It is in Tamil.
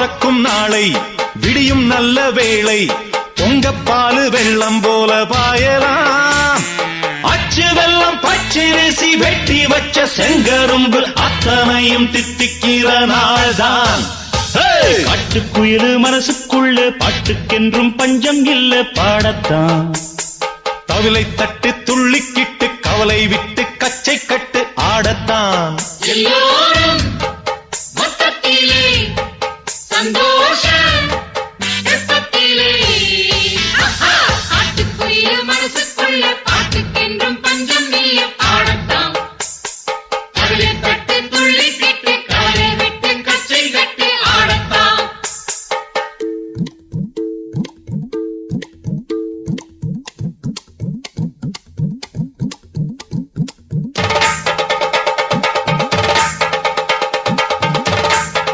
பொறக்கும் நாளை விடியும் நல்ல வேளை பொங்கப்பாலு வெள்ளம் போல பாயலாம். அச்சு வெள்ளம் பச்சரிசி வெட்டி வச்ச செங்கரும்பு அத்தனையும் தித்திக்கிற நாள்தான். காட்டுக்குயிலு மனசுக்குள்ள பாட்டுக்கென்றும் பஞ்சம் இல்ல பாடத்தான். தவிலை தட்டு துள்ளிக்கிட்டு கவலை விட்டு கச்சை கட்டு ஆடத்தான். எல்லோரும் மொத்தத்திலே சந்தோஷம்